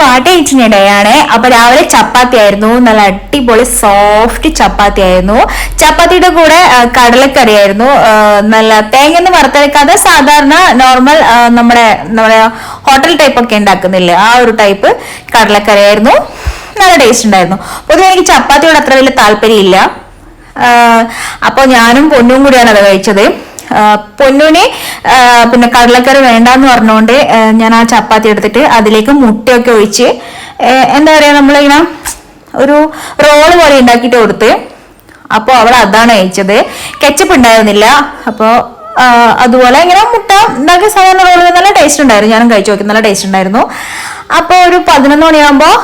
വാട്ടയിച്ചിന്റെ day ആണ്. അപ്പൊ രാവിലെ ചപ്പാത്തി ആയിരുന്നു, നല്ല അടിപൊളി സോഫ്റ്റ് ചപ്പാത്തി ആയിരുന്നു. ചപ്പാത്തിയുടെ കൂടെ കടലക്കറി ആയിരുന്നു, നല്ല തേങ്ങയൊന്നും വറുത്തരക്കാതെ സാധാരണ നോർമൽ നമ്മുടെ നമ്മുടെ ഹോട്ടൽ ടൈപ്പ് ഒക്കെ ഉണ്ടാക്കുന്നില്ലേ ആ ഒരു ടൈപ്പ് കടലക്കറി ആയിരുന്നു. നല്ല ടേസ്റ്റ് ഉണ്ടായിരുന്നു. പൊതുവെ എനിക്ക് ചപ്പാത്തിയോട് അത്ര വലിയ താല്പര്യമില്ല. അപ്പൊ ഞാനും പൊന്നും കൂടിയാണ് അത് കഴിച്ചത്. പൊന്നുവിന് പിന്നെ കടലക്കറി വേണ്ടാന്ന് പറഞ്ഞുകൊണ്ട് ഞാൻ ആ ചപ്പാത്തി എടുത്തിട്ട് അതിലേക്ക് മുട്ടയൊക്കെ ഒഴിച്ച് എന്താ പറയാ നമ്മളിങ്ങനെ ഒരു റോള് പോലെ ഉണ്ടാക്കിയിട്ട് കൊടുത്ത്. അപ്പോൾ അവൾ അതാണ് കഴിച്ചത്. കെച്ചപ്പ് ഉണ്ടായിരുന്നില്ല. അപ്പോൾ അതുപോലെ ഇങ്ങനെ മുട്ട ഉണ്ടാക്കിയ സാധാരണ റോള് നല്ല ടേസ്റ്റ് ഉണ്ടായിരുന്നു. ഞാനും കഴിച്ചു നോക്കി, നല്ല ടേസ്റ്റ് ഉണ്ടായിരുന്നു. അപ്പോൾ ഒരു 11 മണിയാകുമ്പോൾ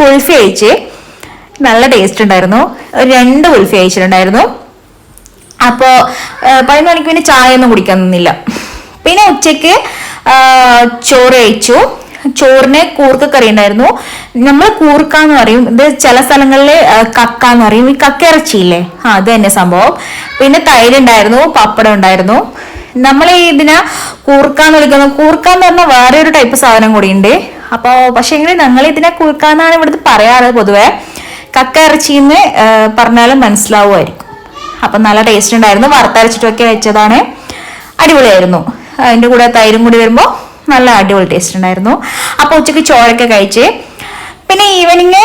കുൽഫി കഴിച്ച് നല്ല ടേസ്റ്റ് ഉണ്ടായിരുന്നു. 2 കുൽഫി കഴിച്ചിട്ടുണ്ടായിരുന്നു. അപ്പോൾ 11 മണിക്ക് പിന്നെ ചായ ഒന്നും കുടിക്കാൻ നിന്നില്ല. പിന്നെ ഉച്ചയ്ക്ക് ചോറ് കഴിച്ചു. ചോറിന് കൂർക്കക്കറി ഉണ്ടായിരുന്നു. നമ്മൾ കൂർക്കാന്ന് പറയും, ഇത് ചില സ്ഥലങ്ങളിൽ കക്കാന്ന് പറയും. ഈ കക്ക ഇറച്ചിയില്ലേ, അത് തന്നെ സംഭവം. പിന്നെ തൈര് ഉണ്ടായിരുന്നു, പപ്പടം ഉണ്ടായിരുന്നു. നമ്മൾ ഇതിനെ കൂർക്കാന്ന് വിളിക്കുന്നു. കൂർക്കാന്ന് പറഞ്ഞാൽ വേറെ ഒരു ടൈപ്പ് സാധനം കൂടി ഉണ്ട്. അപ്പോൾ പക്ഷെ എങ്കിൽ ഞങ്ങൾ ഇതിനെ കൂർക്കാന്നാണ് ഇവിടുത്തെ പറയാറ് പൊതുവെ. കക്ക ഇറച്ചിന്ന് പറഞ്ഞാലും മനസ്സിലാവുമായിരിക്കും. അപ്പം നല്ല ടേസ്റ്റ് ഉണ്ടായിരുന്നു. വറുത്തരച്ചിട്ടൊക്കെ വെച്ചതാണ്, അടിപൊളിയായിരുന്നു. അതിൻ്റെ കൂടെ തൈരും കൂടി വരുമ്പോൾ നല്ല അടിപൊളി ടേസ്റ്റ് ഉണ്ടായിരുന്നു. അപ്പോൾ ഉച്ചയ്ക്ക് ചോറൊക്കെ കഴിച്ച് പിന്നെ ഈവനിങ്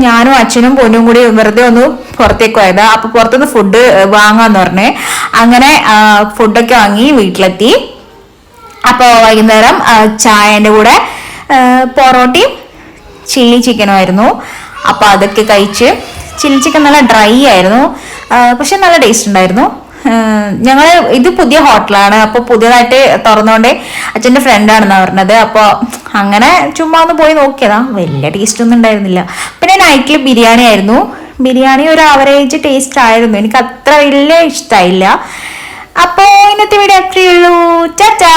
ഞാനും അച്ഛനും പൊന്നും കൂടി വെറുതെ ഒന്ന് പുറത്തേക്ക് പോയതാ. അപ്പോൾ പുറത്തുനിന്ന് ഫുഡ് വാങ്ങാന്ന് പറഞ്ഞ് അങ്ങനെ ഫുഡൊക്കെ വാങ്ങി വീട്ടിലെത്തി. അപ്പോൾ വൈകുന്നേരം ചായൻ്റെ കൂടെ പൊറോട്ടയും ചില്ലി ചിക്കനും ആയിരുന്നു. അപ്പോൾ അതൊക്കെ കഴിച്ച്. ചില്ലി ചിക്കൻ നല്ല ഡ്രൈ ആയിരുന്നു, പക്ഷെ നല്ല ടേസ്റ്റ് ഉണ്ടായിരുന്നു. ഞങ്ങൾ ഇത് പുതിയ ഹോട്ടലാണ്, അപ്പോൾ പുതിയതായിട്ട് തുറന്നുകൊണ്ട് അച്ഛൻ്റെ ഫ്രണ്ടാണെന്നാ പറഞ്ഞത്. അപ്പോൾ അങ്ങനെ ചുമ്മാ ഒന്ന് പോയി നോക്കിയതാ. വലിയ ടേസ്റ്റ് ഒന്നും ഉണ്ടായിരുന്നില്ല. പിന്നെ നൈറ്റിൽ ബിരിയാണി ആയിരുന്നു. ബിരിയാണി ഒരു ആവറേജ് ടേസ്റ്റ് ആയിരുന്നു, എനിക്ക് അത്ര വലിയ ഇഷ്ടമായില്ല. അപ്പോൾ ഇന്നത്തെ വീഡിയോ അത്രയേ ഉള്ളൂ. ടാറ്റാ.